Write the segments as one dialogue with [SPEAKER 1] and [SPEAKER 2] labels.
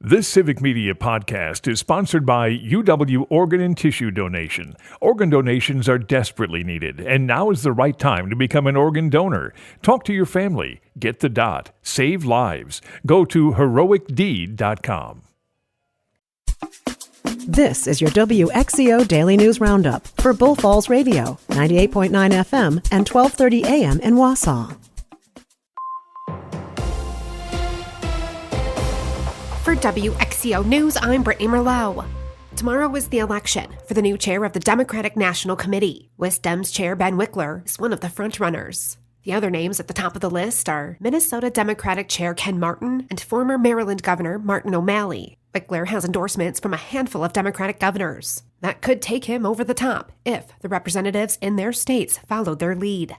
[SPEAKER 1] This Civic Media podcast is sponsored by UW Organ and Tissue Donation. Organ donations are desperately needed, and now is the right time to become an organ donor. Talk to your family. Get the dot. Save lives. Go to heroicdeed.com.
[SPEAKER 2] This is your WXCO Daily News Roundup for Bull Falls Radio, 98.9 FM and 1230 AM in Wausau.
[SPEAKER 3] For WXCO News, I'm Brittany Merlot. Tomorrow is the election for the new chair of the Democratic National Committee. West Dems Chair Ben Wickler is one of the frontrunners. The other names at the top of the list are Minnesota Democratic Chair Ken Martin and former Maryland Governor Martin O'Malley. Wickler has endorsements from a handful of Democratic governors. That could take him over the top if the representatives in their states followed their lead.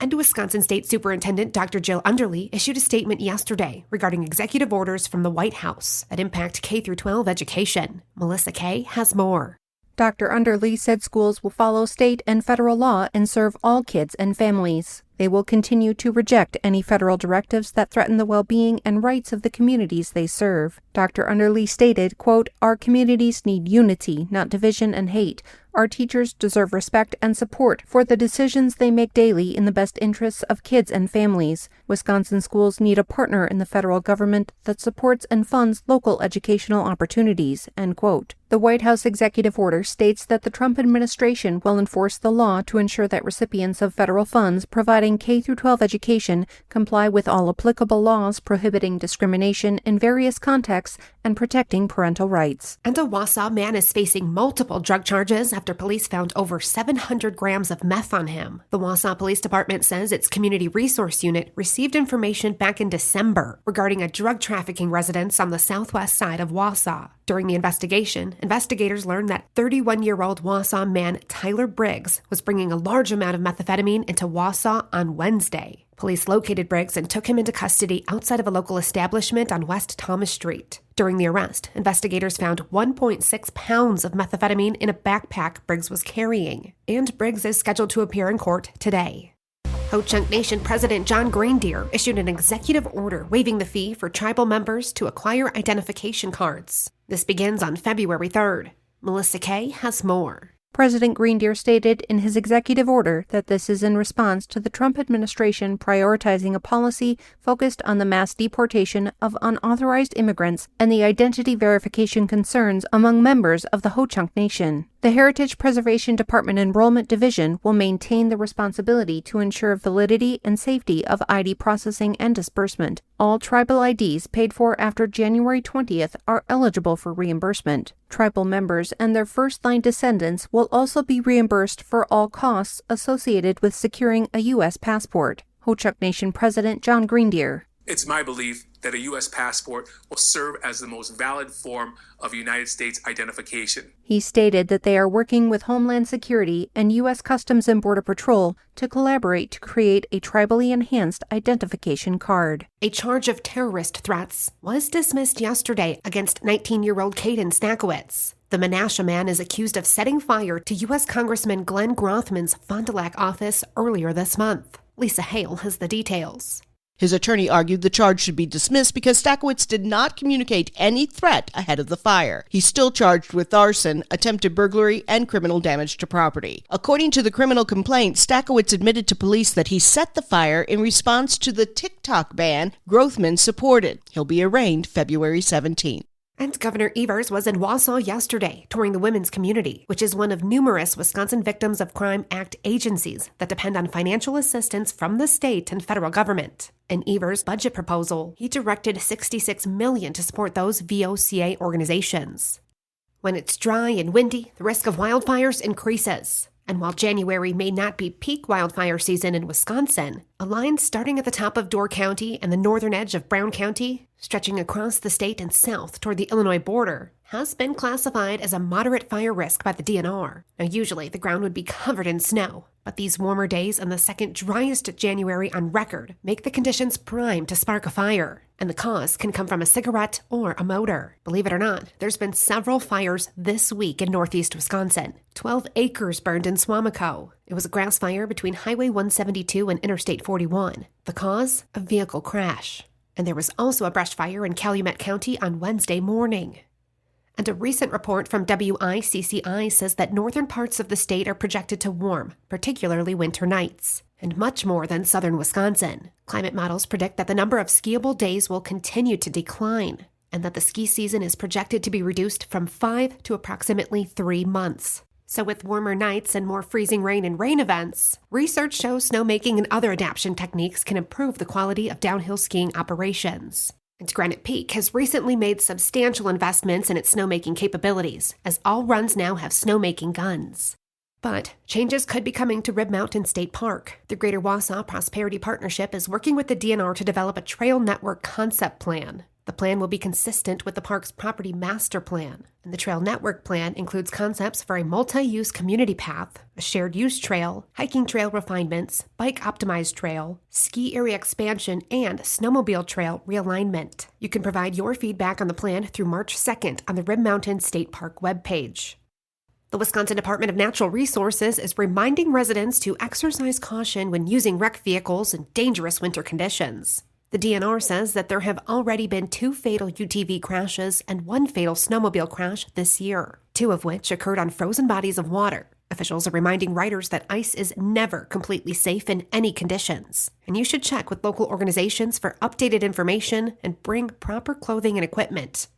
[SPEAKER 3] And Wisconsin State Superintendent Dr. Jill Underly issued a statement yesterday regarding executive orders from the White House that impact K-12 education. Melissa Kay has more.
[SPEAKER 4] Dr. Underly said schools will follow state and federal law and serve all kids and families. They will continue to reject any federal directives that threaten the well-being and rights of the communities they serve. Dr. Underly stated, quote, "Our communities need unity, not division and hate. Our teachers deserve respect and support for the decisions they make daily in the best interests of kids and families. Wisconsin schools need a partner in the federal government that supports and funds local educational opportunities," end quote. The White House executive order states that the Trump administration will enforce the law to ensure that recipients of federal funds providing K-12 education comply with all applicable laws prohibiting discrimination in various contexts and protecting parental rights.
[SPEAKER 3] And a Wausau man is facing multiple drug charges after police found over 700 grams of meth on him. The Wausau Police Department says its Community Resource Unit received information back in December regarding a drug trafficking residence on the southwest side of Wausau. During the investigation, investigators learned that 31-year-old Wausau man Tyler Briggs was bringing a large amount of methamphetamine into Wausau on Wednesday. Police located Briggs and took him into custody outside of a local establishment on West Thomas Street. During the arrest, investigators found 1.6 pounds of methamphetamine in a backpack Briggs was carrying, and Briggs is scheduled to appear in court today. Ho-Chunk Nation President John Greendeer issued an executive order waiving the fee for tribal members to acquire identification cards. This begins on February 3rd. Melissa Kay has more.
[SPEAKER 4] President Greendeer stated in his executive order that this is in response to the Trump administration prioritizing a policy focused on the mass deportation of unauthorized immigrants and the identity verification concerns among members of the Ho-Chunk Nation. The Heritage Preservation Department Enrollment Division will maintain the responsibility to ensure validity and safety of ID processing and disbursement. All tribal IDs paid for after January 20th are eligible for reimbursement. Tribal members and their first-line descendants will also be reimbursed for all costs associated with securing a U.S. passport. Ho-Chunk Nation President John Greendeer.
[SPEAKER 5] It's my belief that a U.S. passport will serve as the most valid form of United States identification.
[SPEAKER 4] He stated that they are working with Homeland Security and U.S. Customs and Border Patrol to collaborate to create a tribally enhanced identification card.
[SPEAKER 3] A charge of terrorist threats was dismissed yesterday against 19-year-old Caden Snakowitz. The Menasha man is accused of setting fire to U.S. Congressman Glenn Grothman's Fond du Lac office earlier this month. Lisa Hale has the details.
[SPEAKER 6] His attorney argued the charge should be dismissed because Snakowitz did not communicate any threat ahead of the fire. He's still charged with arson, attempted burglary, and criminal damage to property. According to the criminal complaint, Snakowitz admitted to police that he set the fire in response to the TikTok ban Grothman supported. He'll be arraigned February 17th.
[SPEAKER 3] And Governor Evers was in Wausau yesterday touring the women's community, which is one of numerous Wisconsin Victims of Crime Act agencies that depend on financial assistance from the state and federal government. In Evers' budget proposal, he directed $66 million to support those VOCA organizations. When it's dry and windy, the risk of wildfires increases. And while January may not be peak wildfire season in Wisconsin, a line starting at the top of Door County and the northern edge of Brown County, stretching across the state and south toward the Illinois border, has been classified as a moderate fire risk by the DNR. Now, usually the ground would be covered in snow, but these warmer days and the second driest January on record make the conditions prime to spark a fire. And the cause can come from a cigarette or a motor. Believe it or not, there's been several fires this week in northeast Wisconsin. 12 acres burned in Swamico. It was a grass fire between Highway 172 and Interstate 41. The cause? A vehicle crash. And there was also a brush fire in Calumet County on Wednesday morning. And a recent report from WICCI says that northern parts of the state are projected to warm, particularly winter nights, and much more than southern Wisconsin. Climate models predict that the number of skiable days will continue to decline, and that the ski season is projected to be reduced from 5 to approximately 3 months. So with warmer nights and more freezing rain and rain events, research shows snowmaking and other adaptation techniques can improve the quality of downhill skiing operations. And Granite Peak has recently made substantial investments in its snowmaking capabilities, as all runs now have snowmaking guns. But changes could be coming to Rib Mountain State Park. The Greater Wausau Prosperity Partnership is working with the DNR to develop a trail network concept plan. The plan will be consistent with the park's property master plan, and the trail network plan includes concepts for a multi-use community path, a shared use trail, hiking trail refinements, bike optimized trail, ski area expansion, and snowmobile trail realignment. You can provide your feedback on the plan through March 2nd on the Rib Mountain State Park webpage. The Wisconsin Department of Natural Resources is reminding residents to exercise caution when using rec vehicles in dangerous winter conditions. The DNR says that there have already been 2 fatal UTV crashes and 1 fatal snowmobile crash this year, 2 of which occurred on frozen bodies of water. Officials are reminding riders that ice is never completely safe in any conditions, and you should check with local organizations for updated information and bring proper clothing and equipment.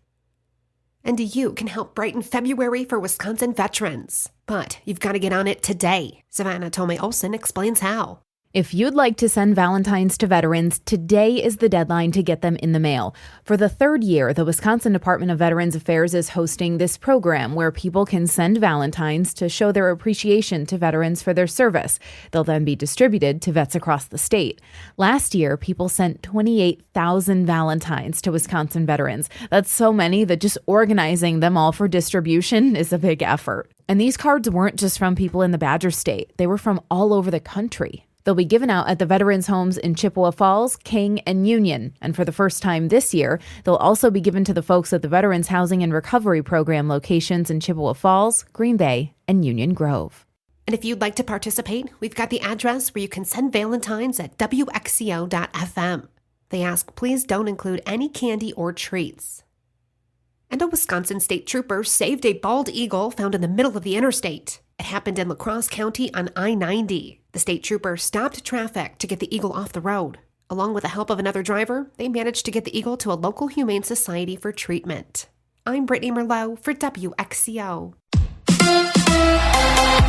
[SPEAKER 3] And you can help brighten February for Wisconsin veterans, but you've got to get on it today. Savannah Tomei-Olsen explains how.
[SPEAKER 7] If you'd like to send Valentines to veterans, today is the deadline to get them in the mail. For the 3rd year, the Wisconsin Department of Veterans Affairs is hosting this program where people can send Valentines to show their appreciation to veterans for their service. They'll then be distributed to vets across the state. Last year, people sent 28,000 Valentines to Wisconsin veterans. That's so many that just organizing them all for distribution is a big effort. And these cards weren't just from people in the Badger State. They were from all over the country. They'll be given out at the veterans' homes in Chippewa Falls, King, and Union. And for the first time this year, they'll also be given to the folks at the Veterans Housing and Recovery Program locations in Chippewa Falls, Green Bay, and Union Grove.
[SPEAKER 3] And if you'd like to participate, we've got the address where you can send Valentines at WXCO.FM. They ask, please don't include any candy or treats. And a Wisconsin state trooper saved a bald eagle found in the middle of the interstate. It happened in La Crosse County on I-90. The state trooper stopped traffic to get the eagle off the road. Along with the help of another driver, they managed to get the eagle to a local humane society for treatment. I'm Brittany Merlot for WXCO.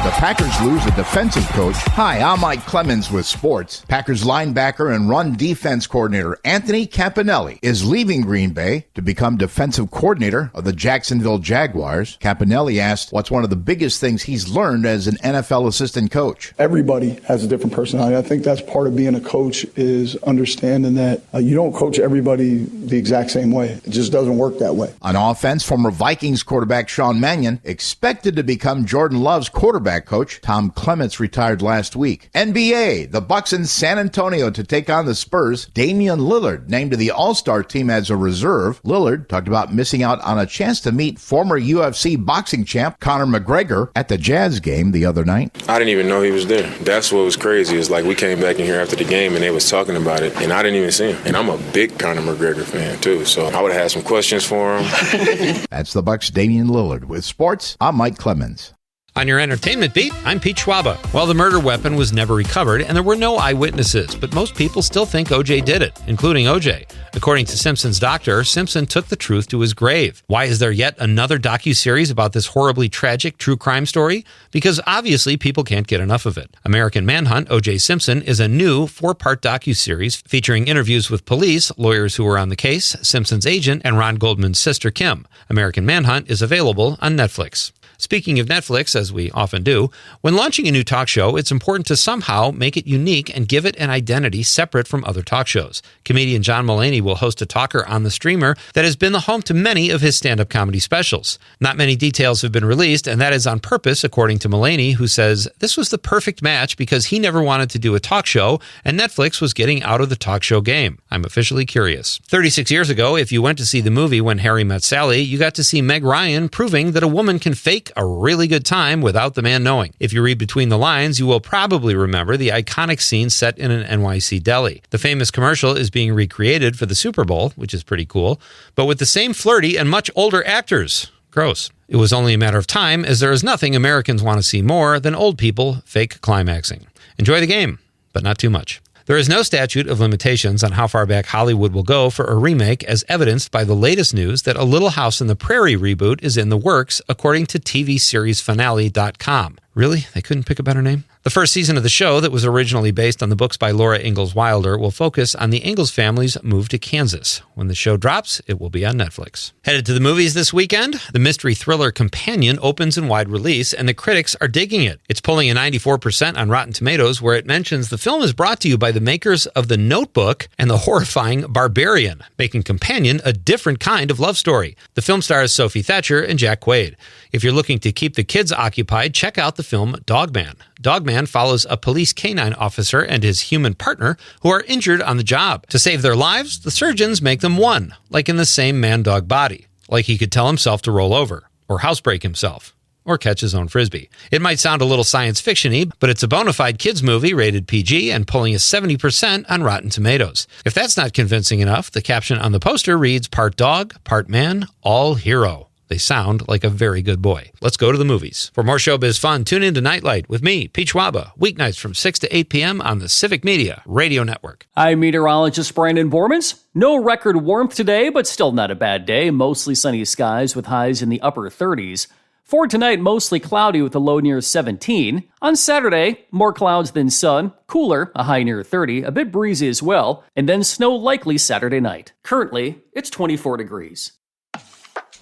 [SPEAKER 8] The Packers lose a defensive coach. Hi, I'm Mike Clemens with sports. Packers linebacker and run defense coordinator Anthony Campanelli is leaving Green Bay to become defensive coordinator of the Jacksonville Jaguars. Campanelli asked what's one of the biggest things he's learned as an NFL assistant coach.
[SPEAKER 9] Everybody has a different personality. I think that's part of being a coach is understanding that you don't coach everybody the exact same way. It just doesn't work that way.
[SPEAKER 8] On offense, former Vikings quarterback Sean Mannion expected to become Jordan Love's quarterback coach. Tom Clements retired last week. NBA, the Bucks in San Antonio to take on the Spurs. Damian Lillard named to the All-Star team as a reserve. Lillard talked about missing out on a chance to meet former UFC boxing champ Conor McGregor at the Jazz game the other night.
[SPEAKER 10] I didn't even know he was there. That's what was crazy. It's like we came back in here after the game and they was talking about it and I didn't even see him. And I'm a big Conor McGregor fan too, so I would have had some questions for him.
[SPEAKER 8] That's the Bucks' Damian Lillard. With sports, I'm Mike Clemens.
[SPEAKER 11] On your entertainment beat, I'm Pete Schwaba. Well, the murder weapon was never recovered, and there were no eyewitnesses, but most people still think O.J. did it, including O.J. According to Simpson's doctor, Simpson took the truth to his grave. Why is there yet another docuseries about this horribly tragic true crime story? Because obviously people can't get enough of it. American Manhunt, O.J. Simpson, is a new 4-part docuseries featuring interviews with police, lawyers who were on the case, Simpson's agent, and Ron Goldman's sister, Kim. American Manhunt is available on Netflix. Speaking of Netflix, as we often do, when launching a new talk show, it's important to somehow make it unique and give it an identity separate from other talk shows. Comedian John Mulaney will host a talker on the streamer that has been the home to many of his stand-up comedy specials. Not many details have been released, and that is on purpose, according to Mulaney, who says this was the perfect match because he never wanted to do a talk show, and Netflix was getting out of the talk show game. I'm officially curious. 36 years ago, if you went to see the movie When Harry Met Sally, you got to see Meg Ryan proving that a woman can fake a really good time without the man knowing. If you read between the lines, you will probably remember the iconic scene set in an NYC deli. The famous commercial is being recreated for the Super Bowl, which is pretty cool, but with the same flirty and much older actors. Gross. It was only a matter of time, as there is nothing Americans want to see more than old people fake climaxing. Enjoy the game, but not too much. There is no statute of limitations on how far back Hollywood will go for a remake, as evidenced by the latest news that a Little House on the Prairie reboot is in the works, according to TVSeriesFinale.com. Really? They couldn't pick a better name? The first season of the show, that was originally based on the books by Laura Ingalls Wilder, will focus on the Ingalls family's move to Kansas. When the show drops, it will be on Netflix. Headed to the movies this weekend, the mystery thriller Companion opens in wide release, and the critics are digging it. It's pulling a 94% on Rotten Tomatoes, where it mentions the film is brought to you by the makers of The Notebook and the horrifying Barbarian, making Companion a different kind of love story. The film stars Sophie Thatcher and Jack Quaid. If you're looking to keep the kids occupied, check out the film Dogman. Dogman follows a police canine officer and his human partner who are injured on the job. To save their lives, the surgeons make them one, like in the same man-dog body. Like he could tell himself to roll over, or housebreak himself, or catch his own frisbee. It might sound a little science fiction-y, but it's a bona fide kids movie rated PG and pulling a 70% on Rotten Tomatoes. If that's not convincing enough, the caption on the poster reads, "Part dog, part man, all hero." They sound like a very good boy. Let's go to the movies. For more showbiz fun, tune in to Nightlight with me, Pete Schwaba, weeknights from 6 to 8 p.m. on the Civic Media Radio Network.
[SPEAKER 12] I'm meteorologist Brandon Bormans. No record warmth today, but still not a bad day. Mostly sunny skies with highs in the upper 30s. For tonight, mostly cloudy with a low near 17. On Saturday, more clouds than sun, cooler, a high near 30, a bit breezy as well, and then snow likely Saturday night. Currently, it's 24 degrees.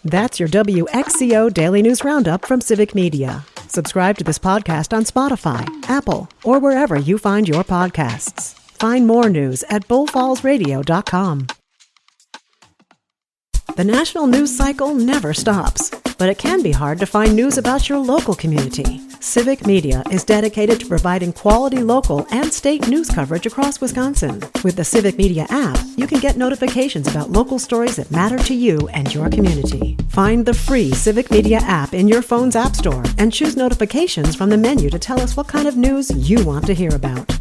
[SPEAKER 2] That's your WXCO Daily News Roundup from Civic Media. Subscribe to this podcast on Spotify, Apple, or wherever you find your podcasts. Find more news at bullfallsradio.com. The national news cycle never stops, but it can be hard to find news about your local community. Civic Media is dedicated to providing quality local and state news coverage across Wisconsin. With the Civic Media app, you can get notifications about local stories that matter to you and your community. Find the free Civic Media app in your phone's app store and choose notifications from the menu to tell us what kind of news you want to hear about.